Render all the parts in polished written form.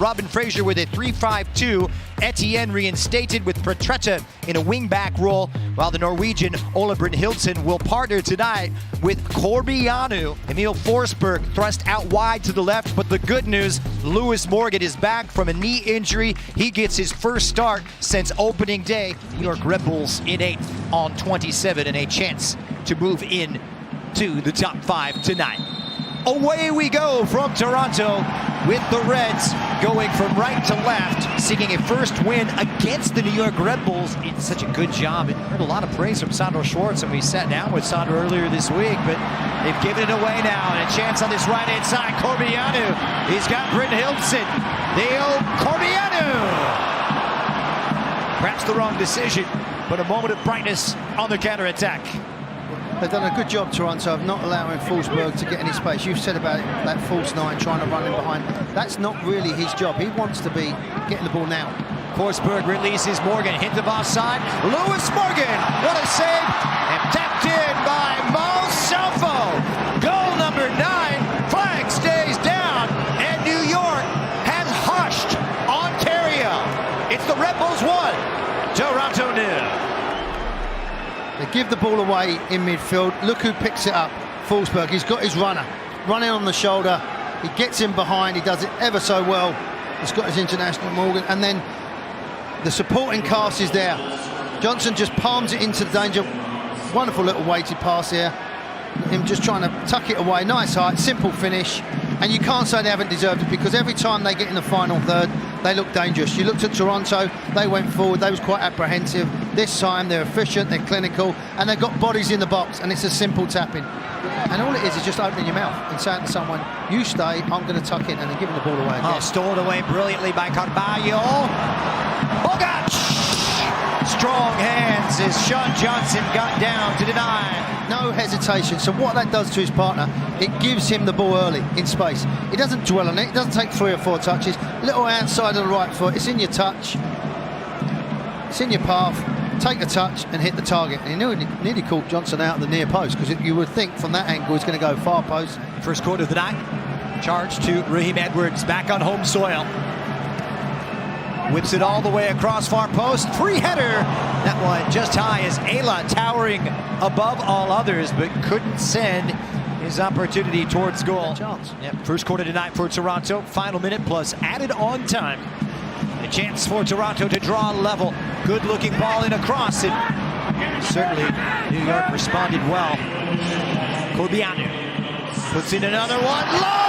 Robin Fraser with a 3-5-2. Etienne reinstated with Petretta in a wing-back role, while the Norwegian Ole Brynhildsen will partner tonight with Corbeanu. Emil Forsberg thrust out wide to the left, but the good news, Lewis Morgan is back from a knee injury. He gets his first start since opening day. New York Red Bulls in 8th on 27 and a chance to move in to the top 5 tonight. Away we go from Toronto with the Reds going from right to left, seeking a first win against the New York Red Bulls. It's such a good job. It heard a lot of praise from Sandro Schwartz, and we sat down with Sandro earlier this week, but they've given it away now, and a chance on this right-hand side. Corbeanu, he's got Brynhildsen. Corbeanu! Perhaps the wrong decision, but a moment of brightness on the counterattack. They've done a good job, Toronto, of not allowing Forsberg to get any space. You've said about it, that false nine, trying to run in behind. That's not really his job. He wants to be getting the ball now. Forsberg releases Morgan, hit the offside. Lewis Morgan, what a save! And tapped in by Mo Sofo. Goal number 9, flag stays down, and New York has hushed Ontario. It's the Red Bulls 1, Toronto 0. They give the ball away in midfield. Look who picks it up. Forsberg. He's got his runner. Running on the shoulder. He gets in behind. He does it ever so well. He's got his international Morgan. And then the supporting cast is there. Johnson just palms it into the danger. Wonderful little weighted pass here. Him just trying to tuck it away. Nice height. Simple finish. And you can't say they haven't deserved it, because every time they get in the final third, they look dangerous. You looked at Toronto, they went forward, they was quite apprehensive. This time they're efficient, they're clinical, and they've got bodies in the box, and it's a simple tap-in. And all it is just opening your mouth and saying to someone, you stay, I'm going to tuck in, and then giving the ball away again. Oh, stolen away brilliantly by Carvalho. Bogac! Strong hands as Sean Johnson got down to deny. No hesitation. So what that does to his partner, it gives him the ball early in space. He doesn't dwell on it. It doesn't take 3 or 4 touches. Little outside of the right foot. It's in your touch. It's in your path. Take a touch and hit the target. And he nearly caught Johnson out of the near post, because you would think from that angle he's going to go far post. First quarter of the night. Charge to Raheem Edwards, back on home soil. Whips it all the way across far post. Free header. That one just high as Ayla towering above all others, but couldn't send his opportunity towards goal. Yep. First quarter tonight for Toronto. Final minute plus added on time. A chance for Toronto to draw level. Good looking ball in across it. Certainly New York responded well. Corbeanu puts in another one. Long!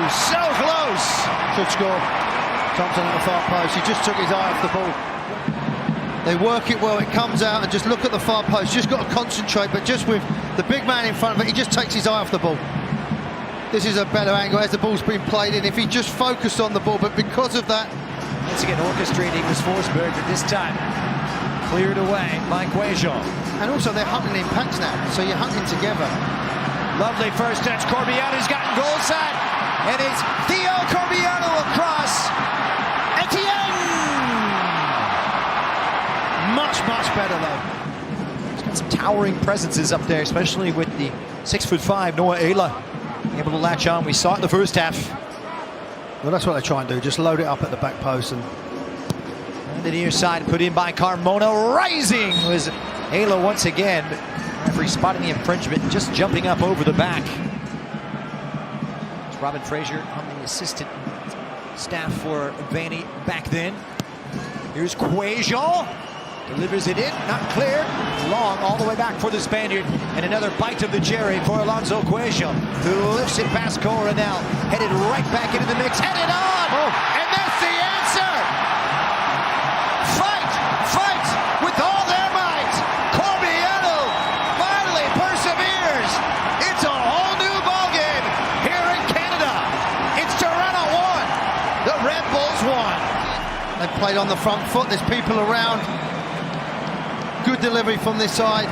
So close. Good score. Thompson at the far post. He just took his eye off the ball. They work it well. It comes out, and just look at the far post. Just got to concentrate, but just with the big man in front of it, he just takes his eye off the ball. This is a better angle as the ball's been played in. If he just focused on the ball, but because of that, once again orchestrating was Forsberg, but this time cleared away by Quajon. And also they're hunting in packs now, so you're hunting together. Lovely first touch. Corbeanu's gotten goal side, and it's Theo Corbeanu across. Etienne! Much better though. He's got some towering presences up there, especially with the 6'5" Noah Ayla able to latch on. We saw it in the first half. Well, that's what they try and do, just load it up at the back post. And the near side put in by Carmona. Rising was Ayla once again. Referee spotting the infringement, just jumping up over the back. It's Robin Fraser on the assistant staff for Vanny back then. Here's Quajon. Delivers it in, not cleared. Long all the way back for the Spaniard. And another bite of the cherry for Alonso Quajon, who lifts it past Coronel. Headed right back into the mix. Headed on! Oh. And that's the answer! Fight with all their might. Corbeanu finally perseveres. It's a whole new ballgame here in Canada. It's Toronto 1, the Red Bulls 1. They played on the front foot. There's people around. Good delivery from this side,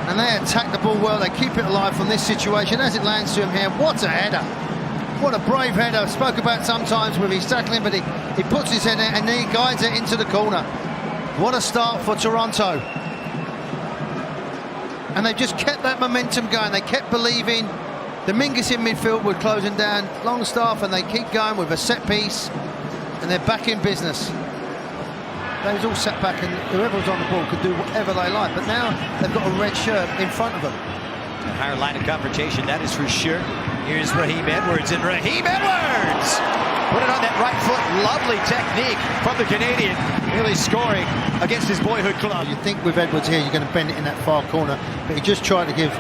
and they attack the ball well. They keep it alive from this situation as it lands to him here. What a header! What a brave header. I spoke about sometimes with his tackling, but he puts his head in and he guides it into the corner. What a start for Toronto. And they've just kept that momentum going. They kept believing, Dominguez in midfield, we're closing down Longstaff, and they keep going with a set piece, and they're back in business. They was all sat back, and whoever was on the ball could do whatever they like, but now they've got a red shirt in front of them. A higher line of confrontation, that is for sure. Here's Raheem Edwards, and Raheem Edwards put it on that right foot. Lovely technique from the Canadian, really scoring against his boyhood club. You think with Edwards here, you're going to bend it in that far corner, but he just tried to give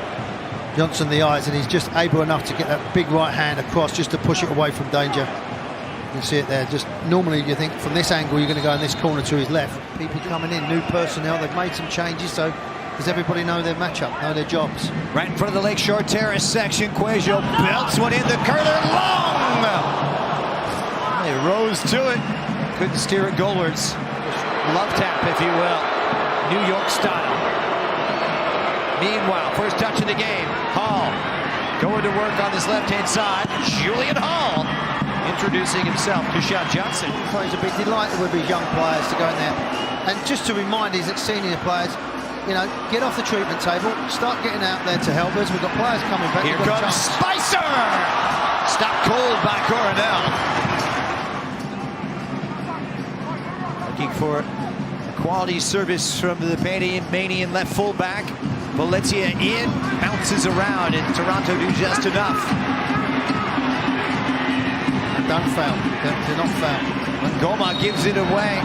Johnson the eyes, and he's just able enough to get that big right hand across just to push it away from danger. You can see it there. Just normally you think from this angle you're going to go in this corner to his left. People coming in, new personnel, they've made some changes, so does everybody know their matchup, know their jobs? Right in front of the Lakeshore Terrace section, Quajo belts one in, the curler long! They rose to it, couldn't steer it goalwards. Love tap, if you will, New York style. Meanwhile, first touch of the game, Hall going to work on this left-hand side. Julian Hall introducing himself to Sean Johnson. He's a big delight with his young players to go in there. And just to remind his senior players, you know, get off the treatment table, start getting out there to help us. We've got players coming back. Here comes Spicer! Stopped cold by Coronel. Looking for a quality service from the Panamanian left fullback. Valencia in, bounces around, and Toronto do just enough. Don't foul. They're not foul. Goma gives it away.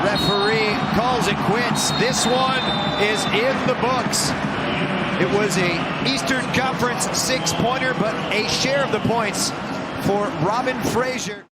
Referee calls it quits. This one is in the books. It was a Eastern Conference 6-pointer, but a share of the points for Robin Fraser.